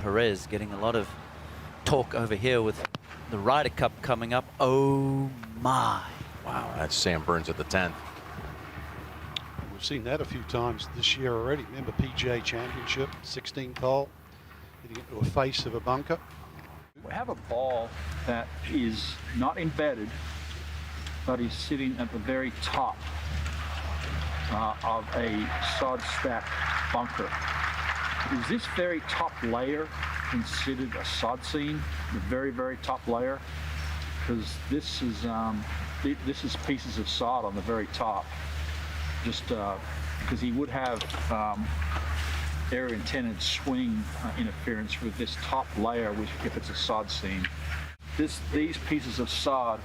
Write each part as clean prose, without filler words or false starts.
Perez getting a lot of talk over here with the Ryder Cup coming up. Oh my. Wow, that's Sam Burns at the 10th. We've seen that a few times this year already. Remember PGA Championship, 16th hole, hitting into a face of a bunker. We have a ball that is not embedded, but is sitting at the very top of a sod stack bunker. Is this very top layer considered a sod seam, the very, very top layer? Because this is pieces of sod on the very top. Just because he would have area intended swing interference with this top layer, which if it's a sod seam. These pieces of sod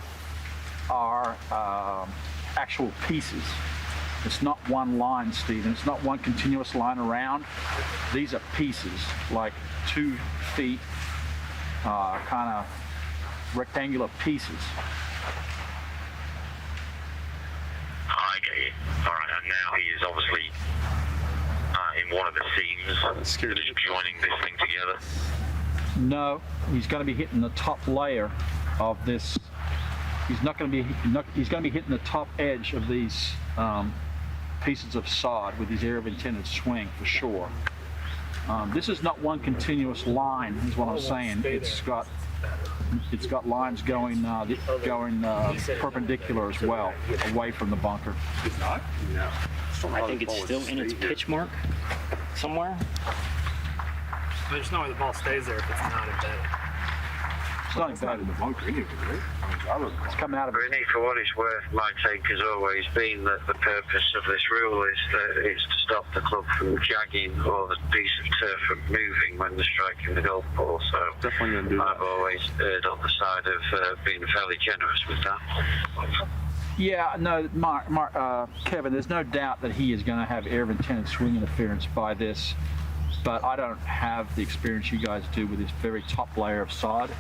are actual pieces. It's not one line, Stephen. It's not one continuous line around. These are pieces, like 2 feet, kind of rectangular pieces. I get you. All right, and now he is obviously in one of the seams that is joining this thing together. No, he's going to be hitting the top layer of this. He's not going to be. He's going to be hitting the top edge of these pieces of sod with his area of intended swing for sure. This is not one continuous line, is what I'm saying. It's got lines going perpendicular as well, away from the bunker. It's not? No. I think it's still in its pitch mark somewhere. There's no way the ball stays there if it's not embedded. It's not embedded in the bunker anyway, right? It's coming out of it. Really, for what it's worth, my take has always been that the purpose of this rule is to stop the club from jagging or the piece of turf from moving when they're striking the golf ball. So Definitely going to do that. I've always erred on the side of being fairly generous with that. Yeah, no, Kevin, there's no doubt that he is going to have area of intended swing interference by this, but I don't have the experience you guys do with this very top layer of sod.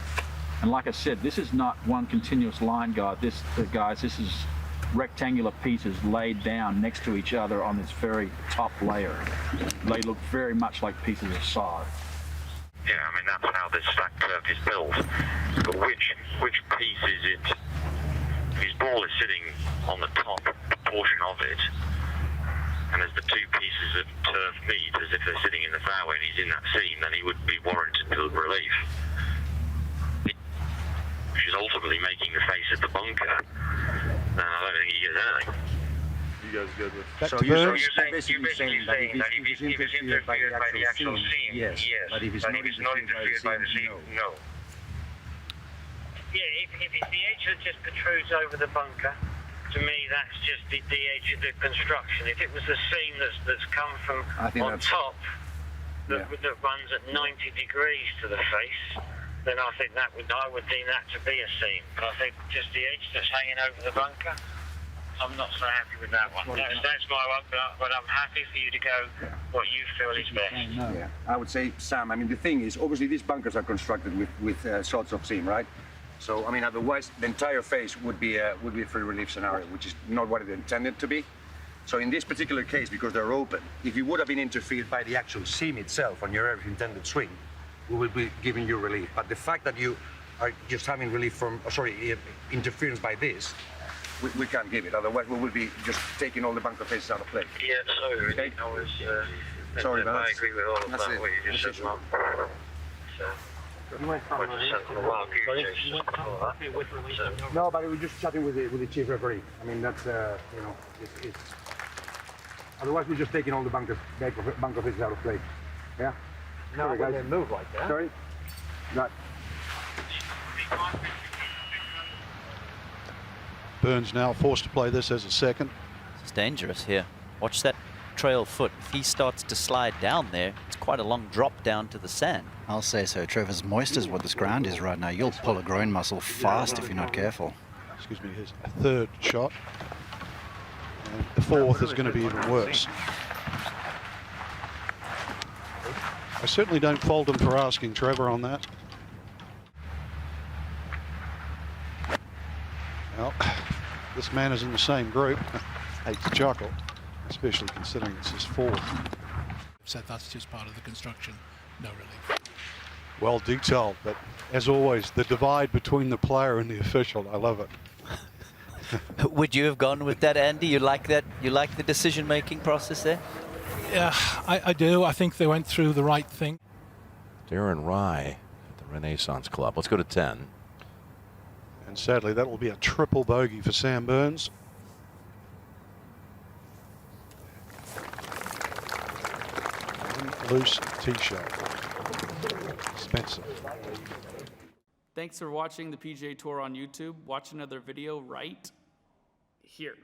And like I said, this is not one continuous line, guys. This is rectangular pieces laid down next to each other on this very top layer. They look very much like pieces of sod. Yeah, I mean, that's how this stack turf is built. But which piece is it? His ball is sitting on the top portion of it, and as the 2 pieces of turf meet, as if they're sitting in the fairway and he's in that seam, then he would be warranted to relief. Which is ultimately making the face of the bunker. I don't think he gets anything. You guys good with Back So to you're Burns. basically saying that if he's interfered by the actual seam, yes. But if it's not interfered by the seam, no. Yeah, if it's the edge that just protrudes over the bunker, to me that's just the edge of the construction. If it was the seam that's come from on top that runs at 90 degrees to the face, then I think I would deem that to be a seam. But I think just the edge that's hanging over the bunker, I'm not so happy with that one. That's my one, but I'm happy for you to go what you feel is best. yeah, I would say, Sam, I mean, the thing is, obviously these bunkers are constructed with sorts of seam, right? So, I mean, otherwise the entire face would be a free relief scenario, which is not what it intended to be. So in this particular case, because they're open, if you would have been interfered by the actual seam itself on your intended swing, we will be giving you relief. But the fact that you are just having relief from, interference by this, we can't give it. Otherwise, we will be just taking all the bunker faces out of play. Yeah, sorry, Okay. I was. Sorry, but I agree with all of that. What you just said, Mark. You went from with release. No, but we were just chatting with the chief referee. I mean, that's it's otherwise we're just taking all the bunker faces out of play. Yeah. No, Sorry, guys. they move like that. Sorry. Right. Burns now forced to play this as a second. It's dangerous here. Watch that trail foot. If he starts to slide down there, it's quite a long drop down to the sand. I'll say so, Trevor. As moist as what this ground is right now, you'll pull a groin muscle fast if you're not careful. Excuse me, here's a 3rd shot. And the 4th is going to be even worse. I certainly don't fault him for asking Trevor on that. Well, this man is in the same group. Hate to chuckle, especially considering it's his 4th. So that's just part of the construction. No relief. Well detailed, but as always, the divide between the player and the official, I love it. Would you have gone with that, Andy? You like that? You like the decision-making process there? Yeah, I do. I think they went through the right thing. Darren Rye at the Renaissance Club. Let's go to 10. And sadly, that will be a triple bogey for Sam Burns. Loose tee shot. Spencer. Thanks for watching the PGA Tour on YouTube. Watch another video right here.